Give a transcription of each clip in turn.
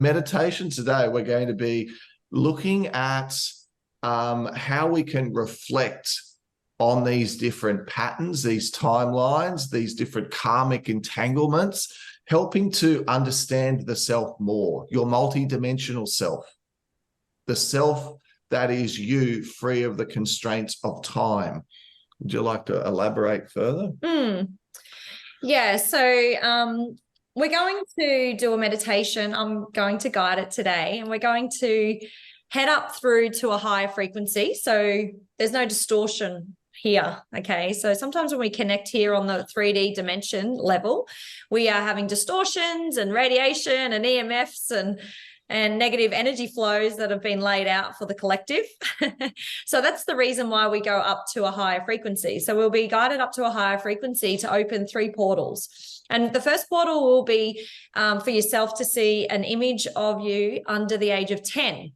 meditation today, we're going to be looking at how we can reflect on these different patterns, these timelines, these different karmic entanglements, helping to understand the self more, your multidimensional self, the self that is you, free of the constraints of time. Would you like to elaborate further? Yeah, so we're going to do a meditation. I'm going to guide it today, and we're going to head up through to a higher frequency. So there's no distortion here. Okay. So sometimes when we connect here on the 3D dimension level, we are having distortions and radiation and EMFs and negative energy flows that have been laid out for the collective. So that's the reason why we go up to a higher frequency. So we'll be guided up to a higher frequency to open 3 portals. And the first portal will be for yourself to see an image of you under the age of 10.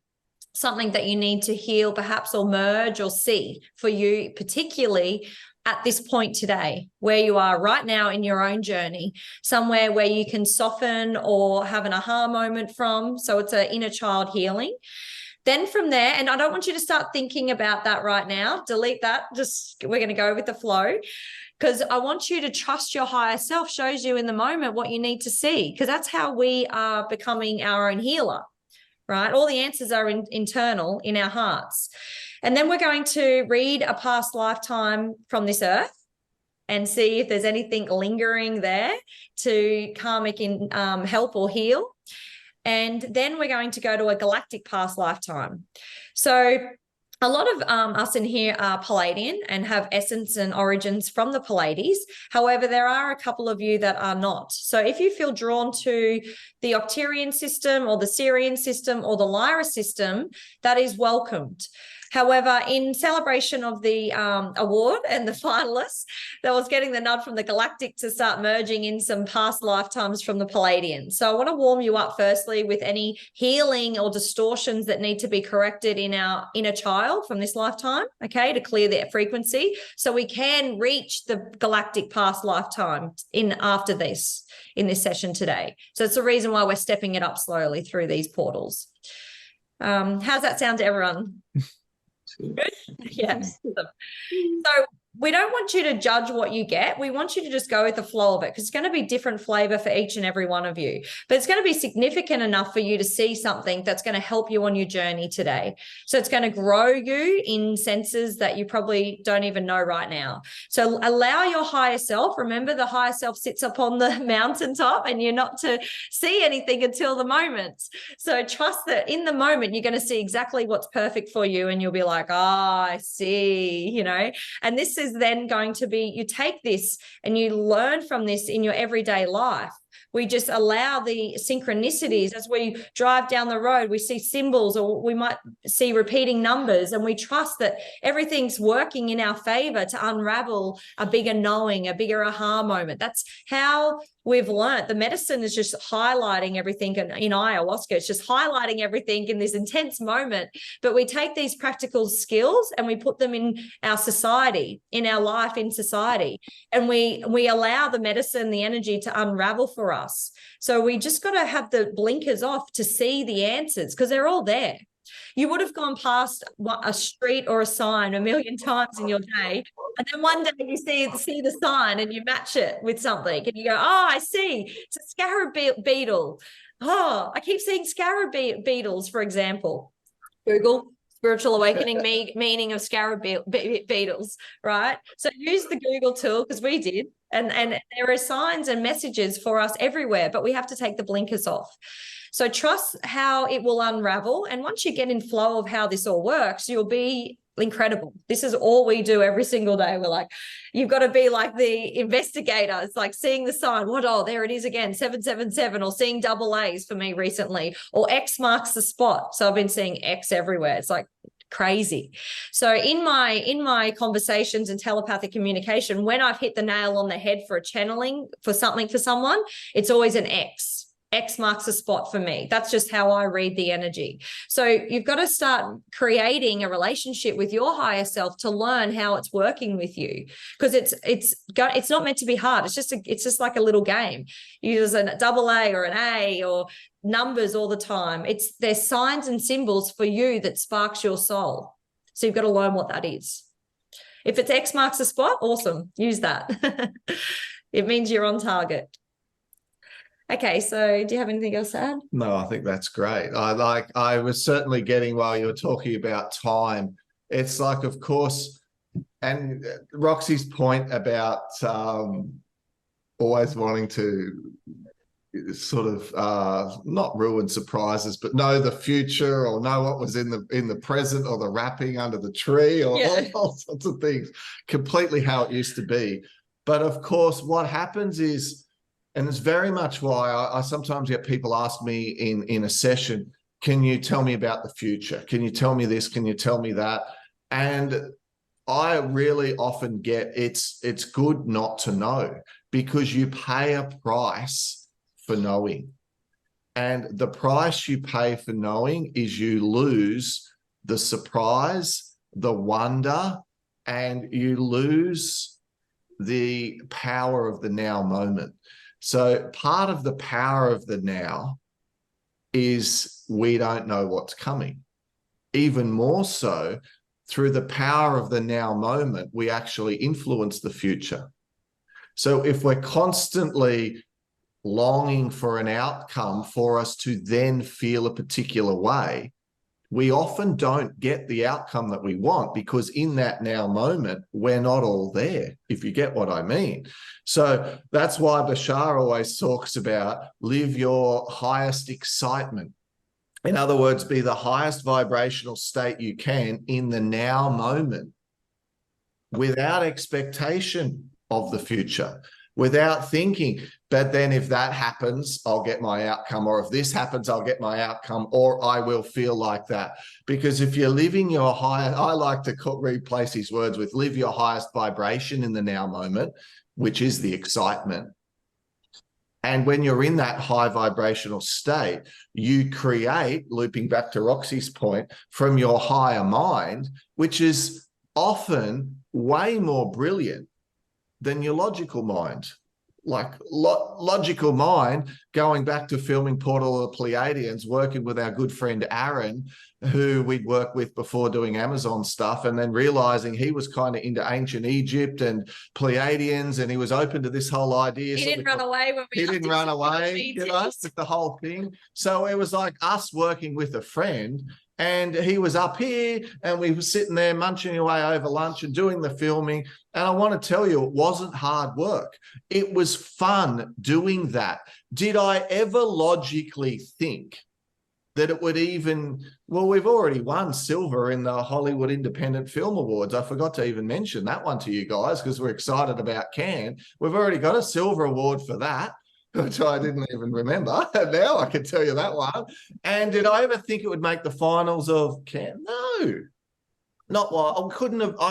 Something that you need to heal perhaps, or merge, or see for you, particularly at this point today, where you are right now in your own journey, somewhere where you can soften or have an aha moment from. So it's an inner child healing. Then from there, and I don't want you to start thinking about that right now, delete that, we're going to go with the flow, because I want you to trust your higher self shows you in the moment what you need to see, because that's how we are becoming our own healer. Right? All the answers are internal in our hearts. And then we're going to read a past lifetime from this earth and see if there's anything lingering there to karmic help or heal. And then we're going to go to a galactic past lifetime. So a lot of us in here are Palladian and have essence and origins from the Pallades. However, there are a couple of you that are not. So if you feel drawn to the Octarian system or the Syrian system or the Lyra system, that is welcomed. However, in celebration of the award and the finalists, that was getting the nod from the Galactic to start merging in some past lifetimes from the Palladian. So I want to warm you up firstly with any healing or distortions that need to be corrected in our inner child from this lifetime, okay, to clear that frequency so we can reach the Galactic past lifetime after this, in this session today. So it's the reason why we're stepping it up slowly through these portals. How's that sound to everyone? Good? Yeah. So we don't want you to judge what you get. We want you to just go with the flow of it, because it's going to be different flavor for each and every one of you. But it's going to be significant enough for you to see something that's going to help you on your journey today. So it's going to grow you in senses that you probably don't even know right now. So allow your higher self. Remember, the higher self sits up on the mountaintop and you're not to see anything until the moment. So trust that in the moment, you're going to see exactly what's perfect for you. And you'll be like, I see, and this is then going to be, you take this and you learn from this in your everyday life. We just allow the synchronicities as we drive down the road. We see symbols, or we might see repeating numbers, and we trust that everything's working in our favor to unravel a bigger knowing, a bigger aha moment. That's how we've learned. The medicine is just highlighting everything in ayahuasca. It's just highlighting everything in this intense moment. But we take these practical skills and we put them in our society, in our life in society. And we allow the medicine, the energy to unravel for us. So we just got to have the blinkers off to see the answers, because they're all there. You would have gone past a street or a sign 1,000,000 times in your day, and then one day you see the sign and you match it with something, and you go, oh, I see, it's a scarab beetle. Oh, I keep seeing scarab beetles, for example. Google spiritual awakening meaning of scarab beetles, right? So use the Google tool, because we did. And there are signs and messages for us everywhere, but we have to take the blinkers off. So trust how it will unravel. And once you get in flow of how this all works, you'll be incredible. This is all we do every single day. We're like, you've got to be like the investigator. It's like seeing the sign. There it is again, 777, or seeing double A's for me recently, or X marks the spot. So I've been seeing X everywhere. It's like crazy. So in my conversations and telepathic communication, when I've hit the nail on the head for a channeling for something for someone, it's always an X. X marks a spot for me. That's just how I read the energy. So you've got to start creating a relationship with your higher self to learn how it's working with you, because it's not meant to be hard. It's just like a little game. You use a double A or an A, or numbers all the time. They're signs and symbols for you that sparks your soul. So you've got to learn what that is. If it's X marks the spot, awesome. Use that. It means you're on target. Okay, so do you have anything else to add? No, I think that's great. I was certainly getting, while you were talking about time, it's like, of course, and Roxy's point about always wanting to sort of not ruin surprises, but know the future, or know what was in the present, or the wrapping under the tree, or all sorts of things, completely how it used to be. But of course, what happens is, and it's very much why I sometimes get people ask me in a session, can you tell me about the future? Can you tell me this? Can you tell me that? And I really often get, it's good not to know, because you pay a price for knowing. And the price you pay for knowing is you lose the surprise, the wonder, and you lose the power of the now moment. So part of the power of the now is we don't know what's coming. Even more so, through the power of the now moment, we actually influence the future. So if we're constantly longing for an outcome for us to then feel a particular way, we often don't get the outcome that we want, because in that now moment, we're not all there, if you get what I mean. So that's why Bashar always talks about live your highest excitement. In other words, be the highest vibrational state you can in the now moment, without expectation of the future, without thinking, but then if that happens, I'll get my outcome, or if this happens, I'll get my outcome, or I will feel like that. Because if you're living your highest, I like to replace his words with live your highest vibration in the now moment, which is the excitement. And when you're in that high vibrational state, you create, looping back to Roxy's point, from your higher mind, which is often way more brilliant than your logical mind. Like logical mind, going back to filming Portal of the Pleiadians, working with our good friend Aaron, who we'd worked with before doing Amazon stuff, and then realizing he was kind of into ancient Egypt and Pleiadians, and he was open to this whole idea. He didn't run away when we. He didn't run away, you know, with the whole thing. So it was like us working with a friend, and he was up here and we were sitting there munching away over lunch and doing the filming. And I want to tell you, it wasn't hard work. It was fun doing that. Did I ever logically think that it would even, well, we've already won silver in the Hollywood Independent Film Awards. I forgot to even mention that one to you guys because we're excited about Cannes. We've already got a silver award for that, which I didn't even remember. Now I can tell you that one. And did I ever think it would make the finals of Cannes? No. Not why. I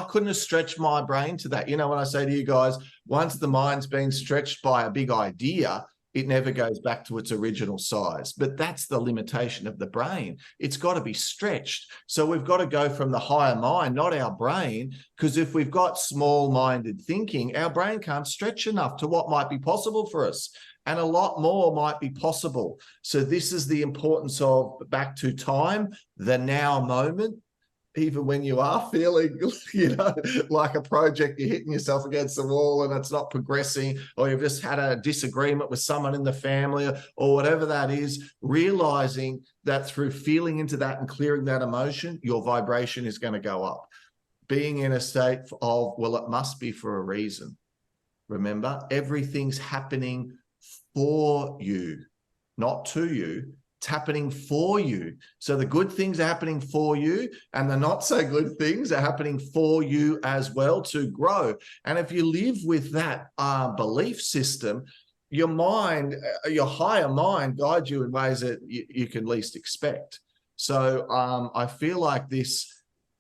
couldn't have stretched my brain to that. You know, when I say to you guys, once the mind's been stretched by a big idea, it never goes back to its original size. But that's the limitation of the brain. It's got to be stretched. So we've got to go from the higher mind, not our brain, because if we've got small-minded thinking, our brain can't stretch enough to what might be possible for us. And a lot more might be possible. So this is the importance of, back to time, the now moment. Even when you are feeling, you know, like a project, you're hitting yourself against the wall and it's not progressing, or you've just had a disagreement with someone in the family, or whatever that is, realizing that through feeling into that and clearing that emotion, your vibration is going to go up. Being in a state of, well, it must be for a reason. Remember, everything's happening for you, not to you. It's happening for you. So the good things are happening for you, and the not so good things are happening for you as well to grow. And if you live with that belief system, your mind, your higher mind guides you in ways that you can least expect. So I feel like this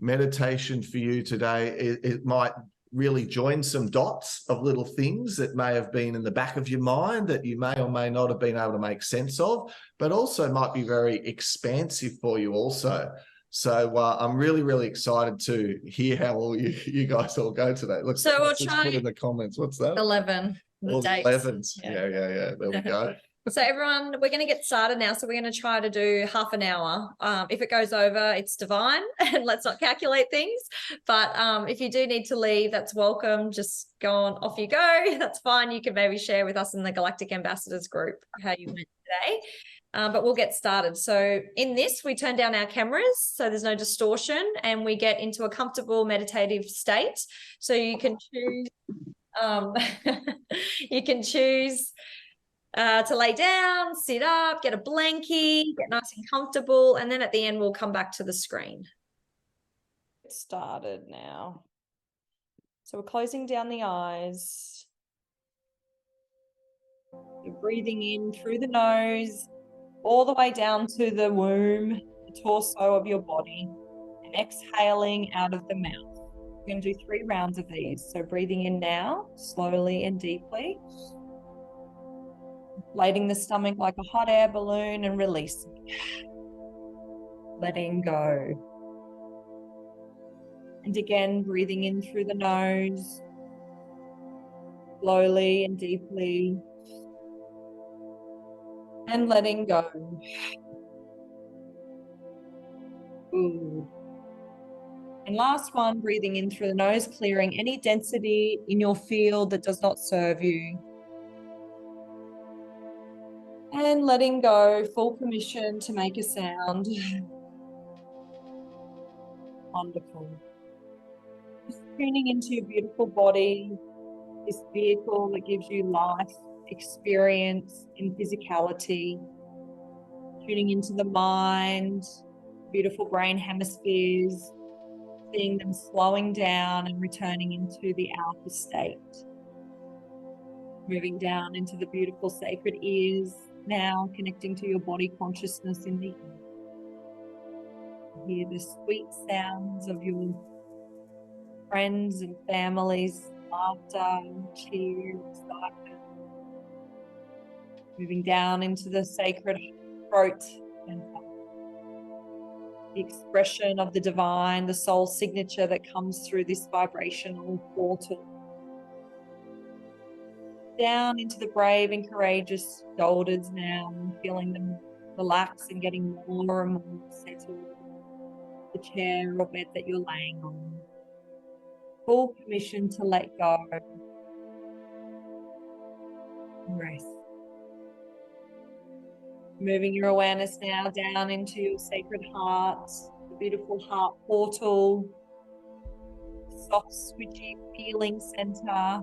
meditation for you today, it might really join some dots of little things that may have been in the back of your mind that you may or may not have been able to make sense of, but also might be very expansive for you also. So I'm really, really excited to hear how all you guys all go today. Look, so we'll try put in the comments. What's that? 11. The dates. 11s. Yeah. There we go. So everyone, we're going to get started now. So we're going to try to do half an hour. If it goes over, it's divine, and let's not calculate things. But if you do need to leave, that's welcome. Just go on, off you go. That's fine. You can maybe share with us in the Galactic Ambassadors group how you went today. But we'll get started. So in this, we turn down our cameras so there's no distortion, and we get into a comfortable meditative state. So you can choose. You can choose to lay down, sit up, get a blankie, get nice and comfortable, and then at the end we'll come back to the screen. Get started now. So we're closing down the eyes. You're breathing in through the nose, all the way down to the womb, the torso of your body, and exhaling out of the mouth. We're going to do 3 rounds of these. So breathing in now, slowly and deeply. Inflating the stomach like a hot air balloon and releasing. Letting go. And again, breathing in through the nose, slowly and deeply. And letting go. Good. And last one, breathing in through the nose, clearing any density in your field that does not serve you. And letting go, full permission to make a sound. Wonderful. Just tuning into your beautiful body, this vehicle that gives you life, experience, and physicality. Tuning into the mind, beautiful brain hemispheres, seeing them slowing down and returning into the alpha state. Moving down into the beautiful sacred ears, now connecting to your body consciousness in the ear. Hear the sweet sounds of your friends and families, laughter, cheer, excitement. Moving down into the sacred throat center. The expression of the divine, the soul signature that comes through this vibrational portal. Down into the brave and courageous shoulders now, feeling them relax and getting more and more settled. The chair or bed that you're laying on. Full permission to let go. And rest. Moving your awareness now down into your sacred heart, the beautiful heart portal, soft, switchy feeling center.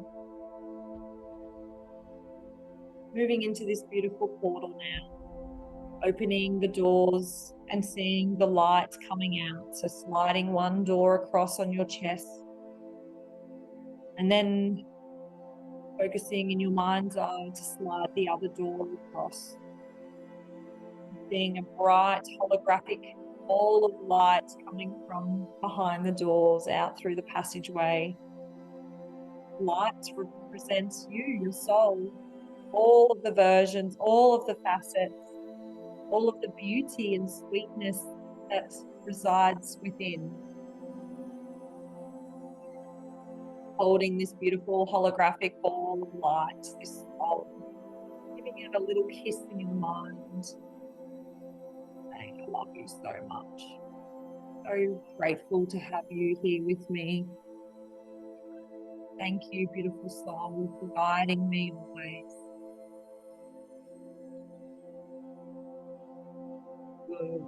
Moving into this beautiful portal now, opening the doors and seeing the light coming out. So sliding one door across on your chest, and then focusing in your mind's eye to slide the other door across. Seeing a bright holographic ball of light coming from behind the doors out through the passageway. Light represents you, your soul, all of the versions, all of the facets, all of the beauty and sweetness that resides within. Holding this beautiful holographic ball of light, this soul, giving it a little kiss in your mind, saying, I love you so much. So grateful to have you here with me. Thank you, beautiful soul, for guiding me always. Good.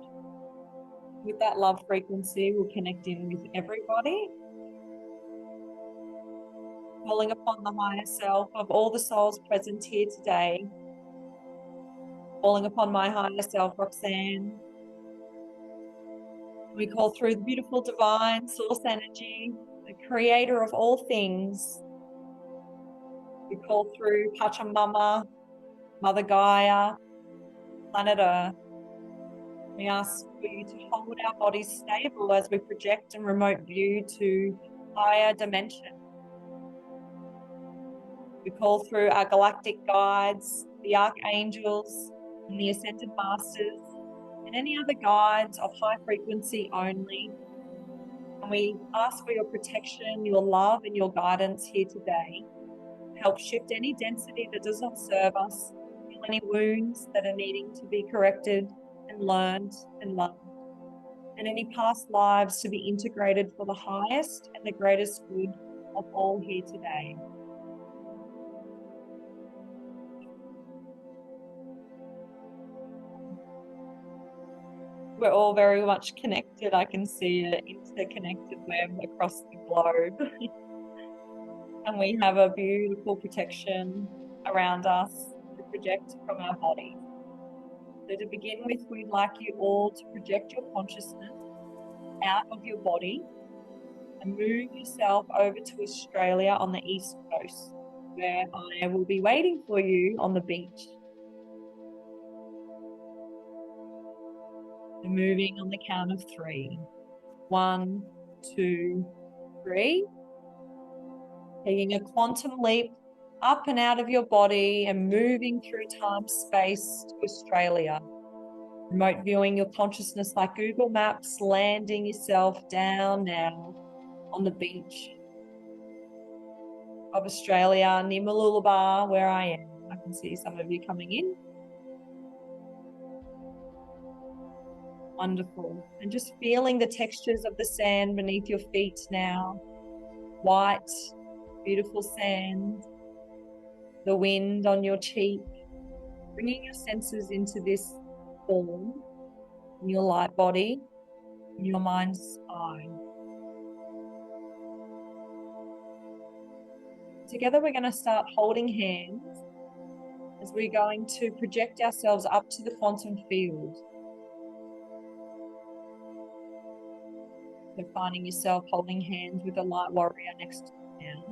With that love frequency, we'll connect in with everybody. Calling upon the higher self of all the souls present here today. Calling upon my higher self, Roxanne. We call through the beautiful divine source energy, the creator of all things. We call through Pachamama, Mother Gaia, planet Earth. We ask for you to hold our bodies stable as we project and remote view to higher dimension. We call through our galactic guides, the archangels, and the ascended masters, and any other guides of high frequency only. And we ask for your protection, your love, and your guidance here today. Help shift any density that does not serve us. any wounds that are needing to be corrected and learned and loved, and any past lives to be integrated for the highest and the greatest good of all here today. We're all very much connected. I can see an interconnected web across the globe. And we have a beautiful protection around us to project from our body. So to begin with, we'd like you all to project your consciousness out of your body and move yourself over to Australia on the East Coast, where I will be waiting for you on the beach. So moving on the count of 3. 1, 2, 3. Taking a quantum leap up and out of your body and moving through time, space to Australia. Remote viewing your consciousness like Google Maps, landing yourself down now on the beach of Australia, near Mooloolaba, where I am. I can see some of you coming in. Wonderful. And just feeling the textures of the sand beneath your feet now. White, beautiful sand. The wind on your cheek. Bringing your senses into this form, in your light body, in your mind's eye. Together we're going to start holding hands as we're going to project ourselves up to the quantum field. So finding yourself holding hands with a light warrior next to you now.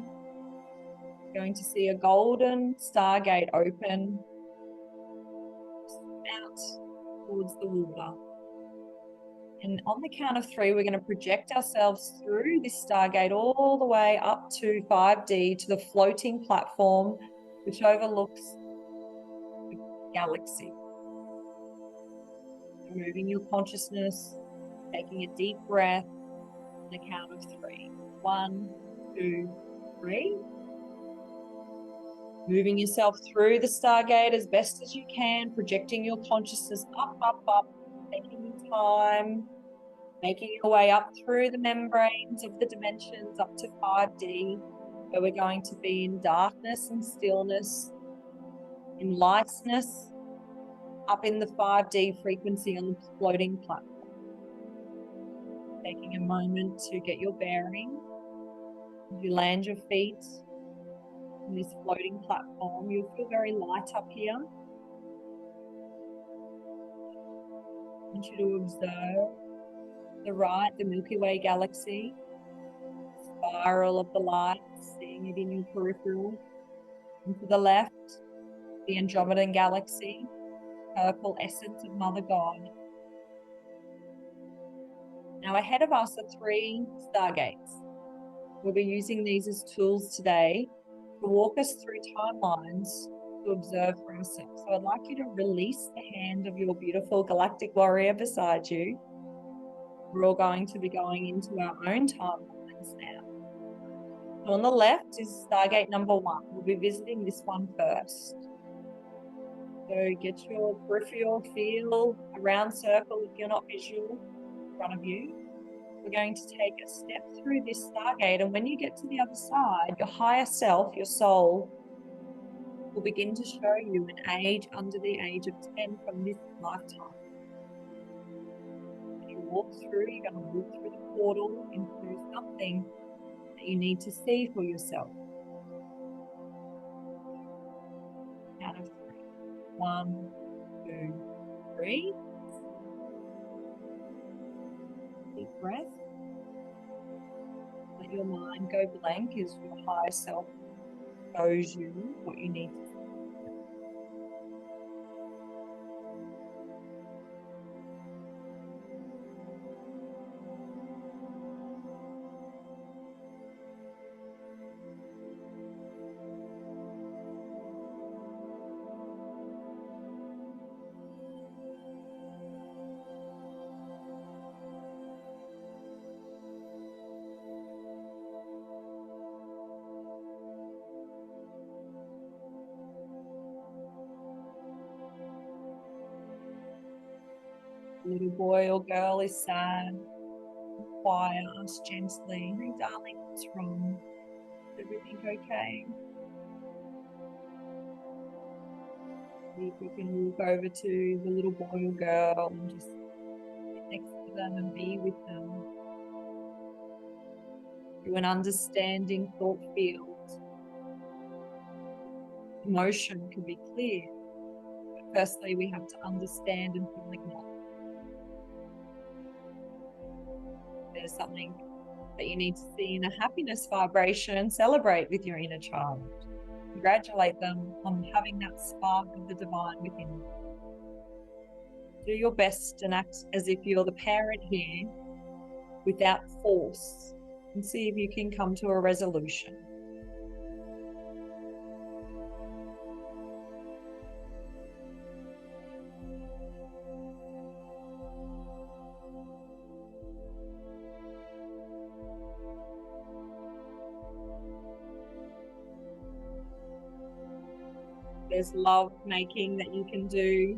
You're going to see a golden stargate open out towards the water. And on the count of 3, we're going to project ourselves through this stargate all the way up to 5D to the floating platform which overlooks the galaxy. Moving your consciousness, taking a deep breath on the count of 3. 1, 2, 3. Moving yourself through the stargate as best as you can, projecting your consciousness up, up, up, taking your time, making your way up through the membranes of the dimensions up to 5D, where we're going to be in darkness and stillness, in lightness, up in the 5D frequency on the floating platform. Taking a moment to get your bearing. As you land your feet on this floating platform, you'll feel very light up here. I want you to observe the right, the Milky Way galaxy, spiral of the light, seeing it in your peripheral. And to the left, the Andromedan galaxy, purple essence of Mother God. Now ahead of us are 3 stargates. We'll be using these as tools today to walk us through timelines to observe for ourselves. So I'd like you to release the hand of your beautiful galactic warrior beside you. We're all going to be going into our own timelines now. So on the left is Stargate number 1. We'll be visiting this one first. So get your peripheral feel, a round circle if you're not visual in front of you. We're going to take a step through this Stargate, and when you get to the other side, your higher self, your soul, will begin to show you an age under the age of 10 from this lifetime. As you walk through, you're going to walk through the portal into something that you need to see for yourself. Count of 3. 1, 2, 3. Deep breath. Let your mind go blank as your higher self shows you what you need to see. Little boy or girl is sad, quiet, ask gently, "Hey darling, what's wrong? Is everything okay?" See if you can walk over to the little boy or girl and just sit next to them and be with them. Through an understanding thought field, emotion can be clear. But firstly, we have to understand and feel acknowledged. There's something that you need to see in a happiness vibration, celebrate with your inner child. Congratulate them on having that spark of the divine within you. Do your best and act as if you're the parent here without force, and see if you can come to a resolution. There's love making that you can do.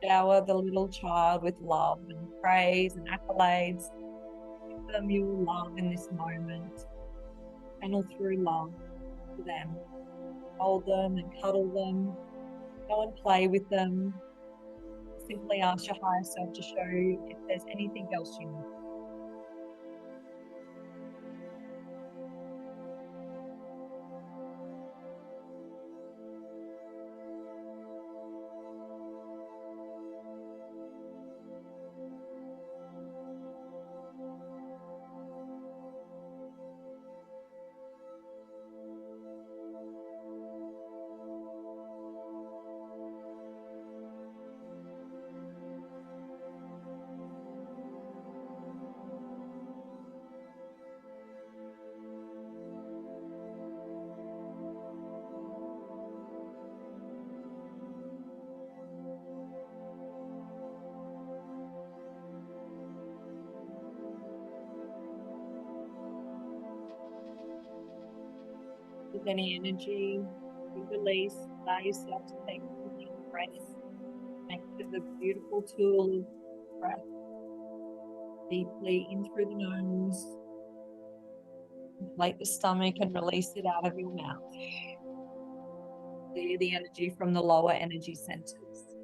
Shower the little child with love and praise and accolades. Give them your love in this moment. Channel through love to them. Hold them and cuddle them. Go and play with them. Simply ask your higher self to show you if there's anything else you need. With any energy you release, allow yourself to take a deep breath. Make it the beautiful tool of breath. Deeply in through the nose. Inflate the stomach and release it out of your mouth. Clear the energy from the lower energy centers.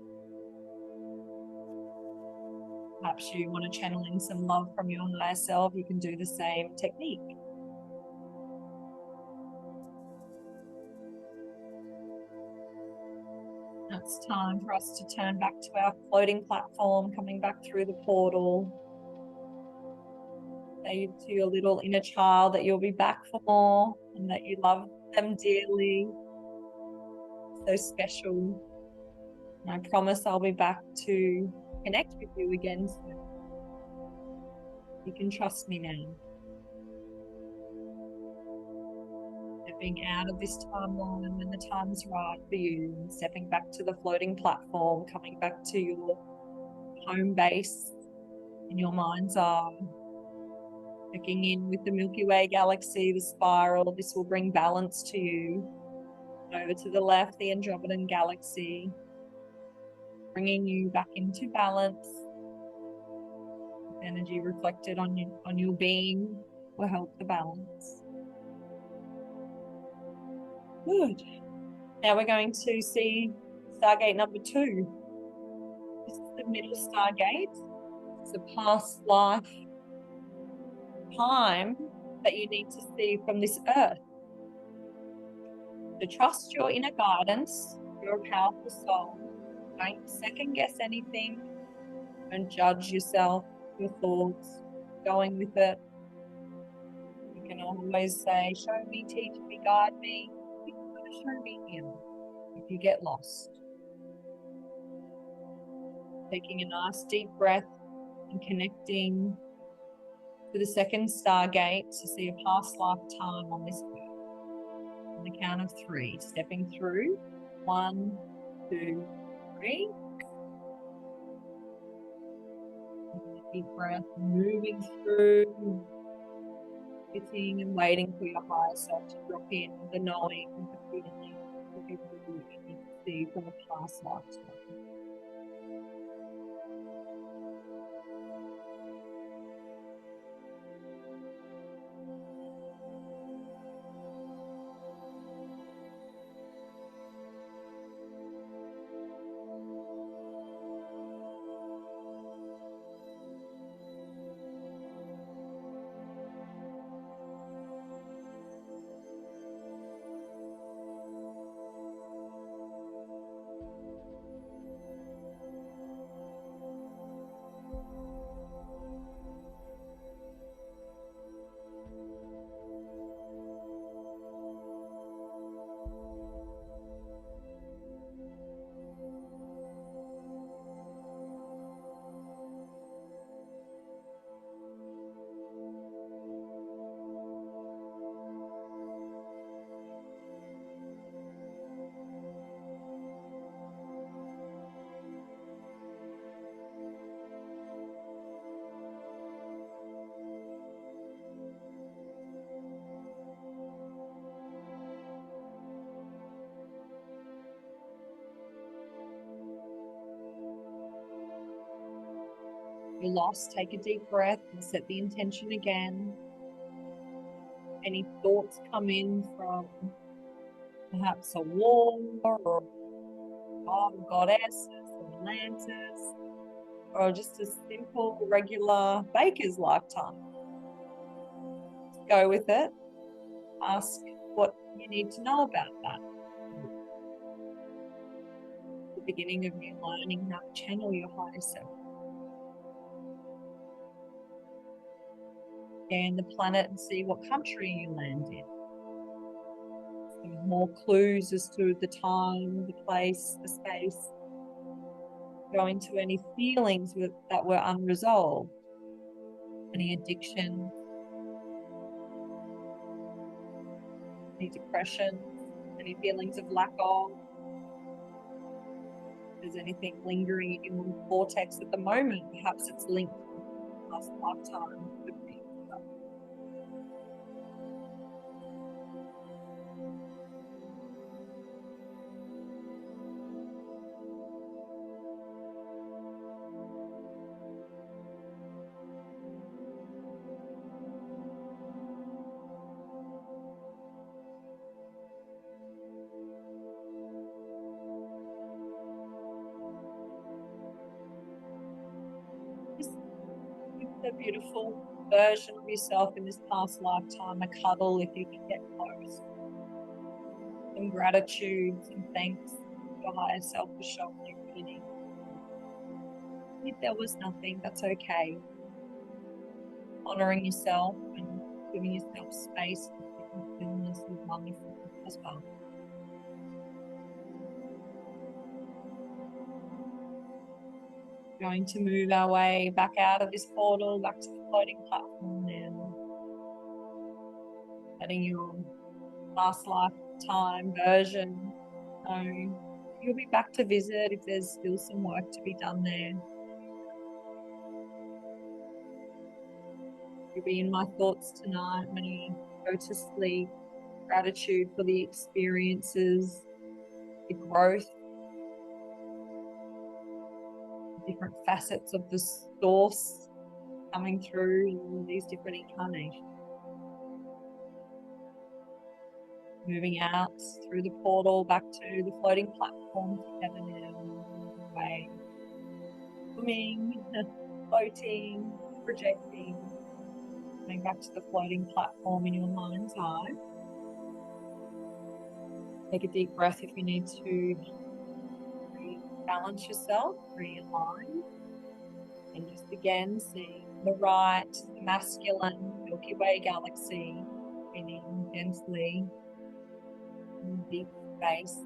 Perhaps you want to channel in some love from your higher self. You can do the same technique. Now it's time for us to turn back to our floating platform, coming back through the portal. Say to your little inner child that you'll be back for more and that you love them dearly. So special. And I promise I'll be back to connect with you again soon. You can trust me now. Stepping out of this timeline when the time is right for you, and stepping back to the floating platform, coming back to your home base in your mind's eye. Checking in with the Milky Way galaxy, the spiral. This will bring balance to you. Over to the left, the Andromedan galaxy, bringing you back into balance. Energy reflected on your being will help the balance. Good. Now we're going to see Stargate number 2. This is the middle Stargate. It's a past life time that you need to see from this earth. So trust your inner guidance. You're a powerful soul. Don't second guess anything. Don't judge yourself, your thoughts, going with it. You can always say, show me, teach me, guide me. You're going to show me him if you get lost. Taking a nice deep breath and connecting to the second Stargate to see a past lifetime on this earth. On the count of 3, stepping through. 1, 2, 3. Deep breath, moving through, sitting and waiting for your higher self to drop in the knowing, the feeling, the people you need to see from a past lifetime. you're lost, take a deep breath and set the intention again. Any thoughts come in from perhaps a war or god, goddess, or Atlantis, or just a simple, regular baker's lifetime. Just go with it. Ask what you need to know about that. The beginning of you learning how to channel your higher self. Scan the planet and see what country you land in. Some more clues as to the time, the place, the space. Go into any feelings that were unresolved. Any addiction, any depression, any feelings of lack of. If there's anything lingering in your vortex at the moment, perhaps it's linked to past lifetime. A beautiful version of yourself in this past lifetime, a cuddle if you can get close. Some gratitude, some thanks to your higher self for showing you meaning. If there was nothing, that's okay. Honoring yourself and giving yourself space and stillness is wonderful as well. Going to move our way back out of this portal, back to the floating platform now. Letting your last lifetime version know you'll be back to visit if there's still some work to be done there. You'll be in my thoughts tonight when you go to sleep. Gratitude for the experiences, the growth, different facets of the source coming through in all these different incarnations. Moving out through the portal back to the floating platform together now. Away. Swimming, floating, projecting. Coming back to the floating platform in your mind's eye. Take a deep breath if you need to balance yourself, realign, and just again seeing the right, the masculine Milky Way galaxy, spinning densely in deep space,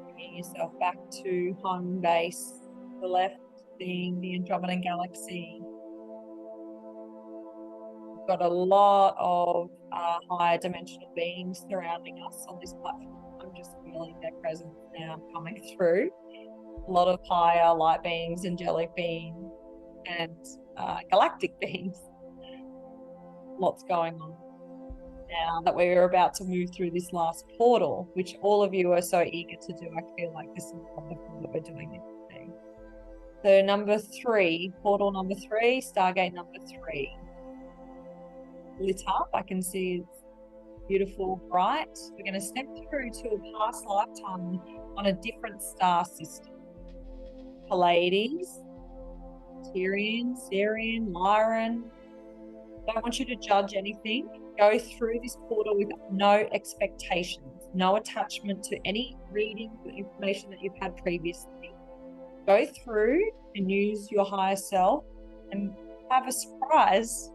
bringing yourself back to home base, the left being the Andromedan galaxy. We've got a lot of higher dimensional beings surrounding us on this platform. I'm just feeling their presence now coming through. A lot of higher light beings, angelic beings, and galactic beings. Lots going on. Now that we're about to move through this last portal, which all of you are so eager to do, I feel like this is wonderful that we're doing this today. So number 3, portal number 3, Stargate number 3. Lit up, I can see it's beautiful, bright. We're going to step through to a past lifetime on a different star system. Pleiades, Tyrian, Sirian, Lyran. Don't want you to judge anything. Go through this portal with no expectations, no attachment to any reading or information that you've had previously. Go through and use your higher self and have a surprise.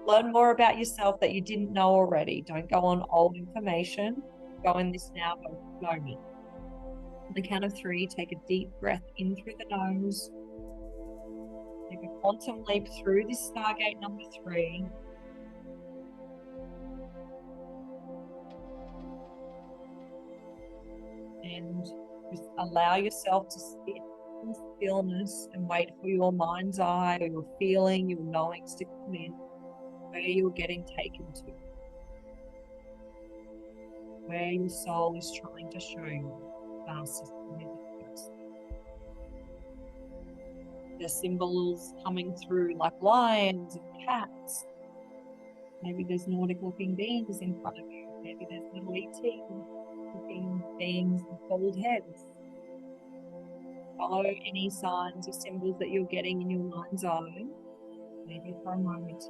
Learn more about yourself that you didn't know already. Don't go on old information. Go in this now moment. On the count of 3, take a deep breath in through the nose. Take a quantum leap through this Stargate number 3. And just allow yourself to sit in stillness and wait for your mind's eye or your feeling, your knowings to come in, where you're getting taken to, where your soul is trying to show you. There's symbols coming through like lions and cats. Maybe there's Nordic looking beings in front of you. Maybe there's little ET looking beings with bald heads. Follow any signs or symbols that you're getting in your mind's eye, maybe for a moment.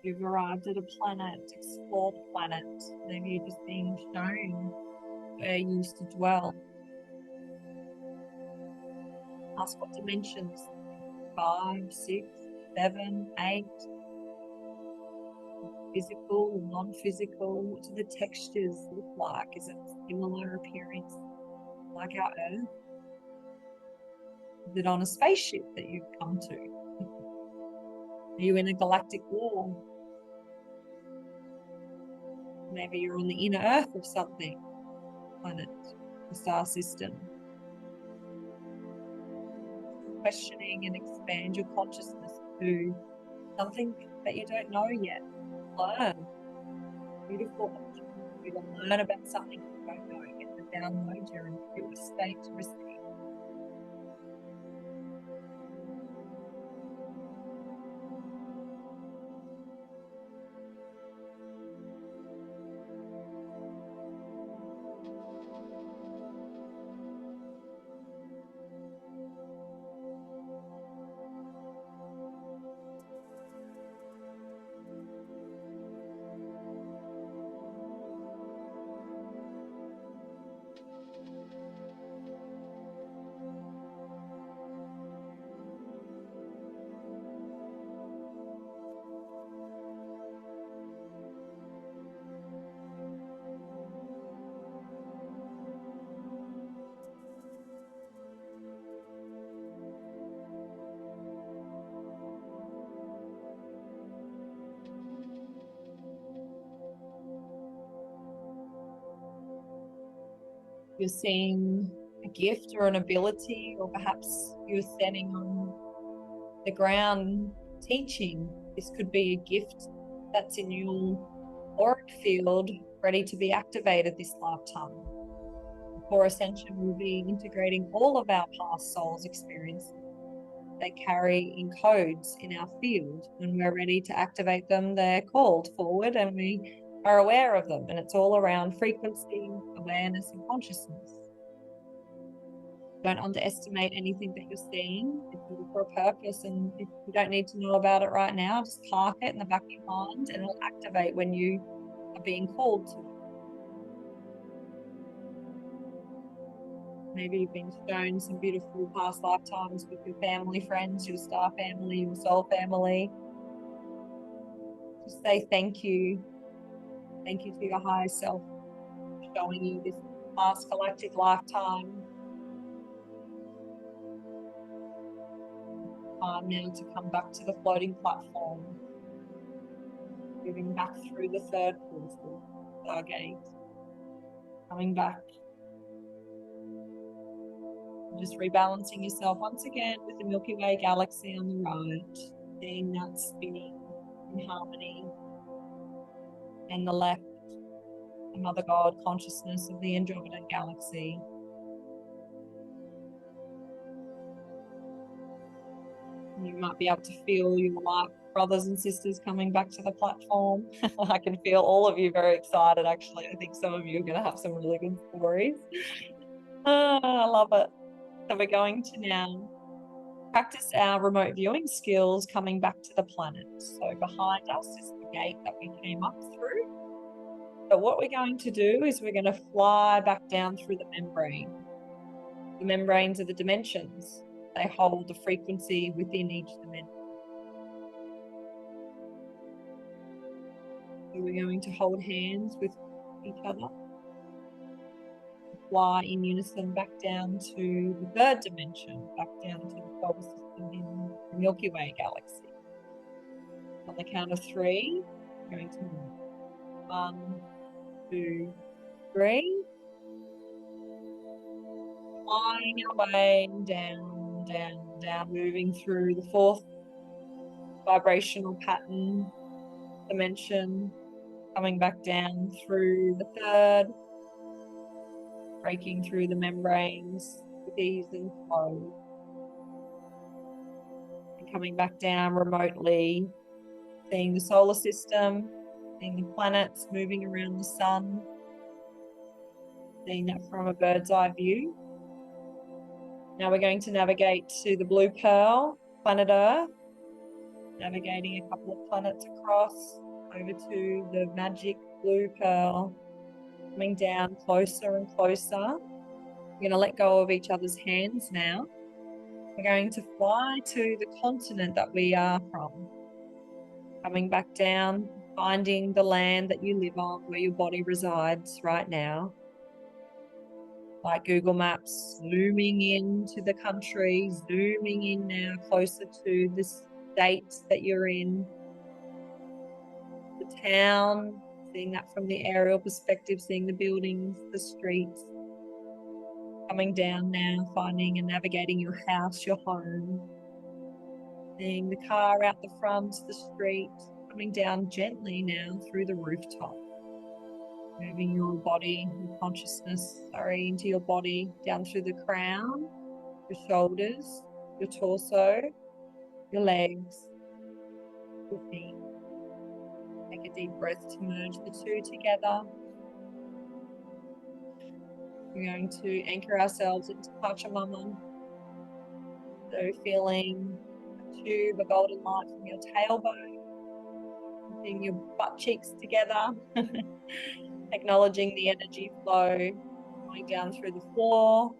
You've arrived at a planet, explore the planet. Maybe you're just being shown where you used to dwell. Ask what dimensions, 5, 6, 7, 8, physical or non-physical. What do the textures look like? Is it similar appearance like our Earth? Is it on a spaceship that you've come to? Are you in a galactic war? Maybe you're on the inner Earth of something, planet, the star system. Questioning and expand your consciousness to something that you don't know yet. Learn. Beautiful opportunity to learn about something you don't know. Get the download, you're in a pure state to receive. You're seeing a gift or an ability, or perhaps you're standing on the ground teaching. This could be a gift that's in your auric field, ready to be activated this lifetime. Core Ascension will be integrating all of our past souls' experiences. They carry in codes in our field. When we're ready to activate them, they're called forward and we are aware of them. And it's all around frequency, awareness, and consciousness. Don't underestimate anything that you're seeing. It's all for a purpose, and if you don't need to know about it right now, just park it in the back of your mind and it'll activate when you are being called to. Maybe you've been shown some beautiful past lifetimes with your family, friends, your star family, your soul family. Just say thank you. Thank you to your higher self for showing you this past galactic lifetime. Time now to come back to the floating platform. Moving back through the third portal, Stargate. Coming back. Just rebalancing yourself once again with the Milky Way galaxy on the right, seeing that spinning in harmony, and the left, the Mother God consciousness of the Andromeda galaxy. You might be able to feel your light brothers and sisters coming back to the platform. I can feel all of you very excited, actually. I think some of you are going to have some really good stories. I love it. So we're going to now practice our remote viewing skills coming back to the planet. So behind us is the gate that we came up through. But what we're going to do is we're going to fly back down through the membrane. The membranes are the dimensions. They hold the frequency within each dimension. So we're going to hold hands with each other. Fly in unison back down to the third dimension, back down to the solar system in the Milky Way galaxy. On the count of 3, we're going to move. 1, 2, 3. Flying our way down, down, down, moving through the 4th vibrational pattern dimension, coming back down through the 3rd, breaking through the membranes with ease and flow, and coming back down remotely, seeing the solar system, seeing the planets moving around the sun, seeing that from a bird's eye view. Now we're going to navigate to the blue pearl, planet Earth, navigating a couple of planets across over to the magic blue pearl, coming down closer and closer. We're going to let go of each other's hands now. We're going to fly to the continent that we are from, coming back down, finding the land that you live on, where your body resides right now. Like Google Maps, zooming into the country, zooming in now closer to the state that you're in, the town, seeing that from the aerial perspective, seeing the buildings, the streets. Coming down now, finding and navigating your house, your home. Seeing the car out the front, the street, coming down gently now through the rooftop. Moving your body, your consciousness, into your body, down through the crown, your shoulders, your torso, your legs, your feet. Take a deep breath to merge the two together. We're going to anchor ourselves into Pachamama. So feeling a tube, a golden light from your tailbone, keeping your butt cheeks together, acknowledging the energy flow, going down through the floor,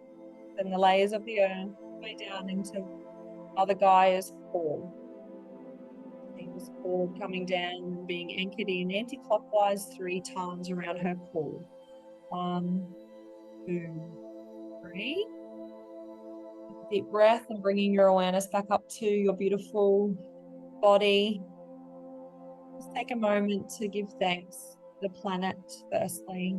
then the layers of the earth, way down into Mother Gaia's core. Seeing this cord coming down and being anchored in anti-clockwise 3 times around her core. 1, 2, 3. Deep breath and bringing your awareness back up to your beautiful body. Just take a moment to give thanks to the planet, firstly.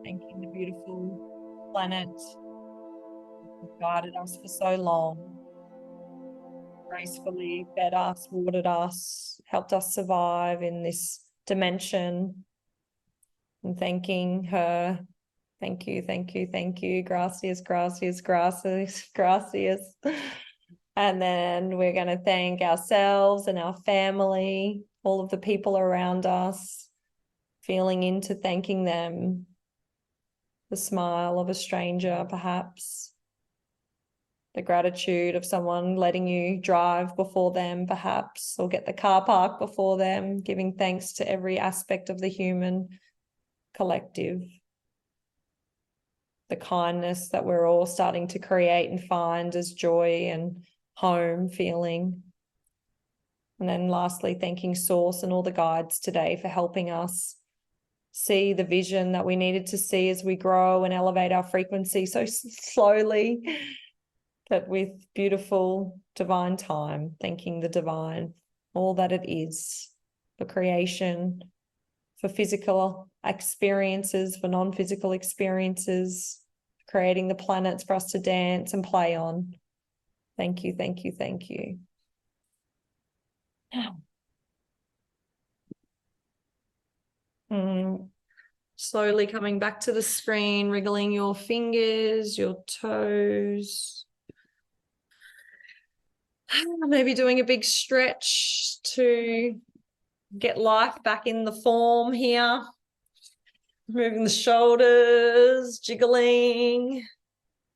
Thanking the beautiful planet who guided us for so long. Gracefully fed us, watered us, helped us survive in this dimension. And thanking her. Thank you, thank you, thank you. Gracias, gracias, gracias, gracias. And then we're going to thank ourselves and our family, all of the people around us, feeling into thanking them. The smile of a stranger, perhaps. The gratitude of someone letting you drive before them, perhaps, or get the car park before them, giving thanks to every aspect of the human collective. The kindness that we're all starting to create and find as joy and home feeling. And then lastly, thanking Source and all the guides today for helping us see the vision that we needed to see as we grow and elevate our frequency so slowly, but with beautiful divine time, thanking the divine, all that it is, for creation, for physical experiences, for non-physical experiences, creating the planets for us to dance and play on. Thank you, thank you, thank you. Slowly coming back to the screen, wriggling your fingers, your toes. Maybe doing a big stretch to get life back in the form here. Moving the shoulders, jiggling.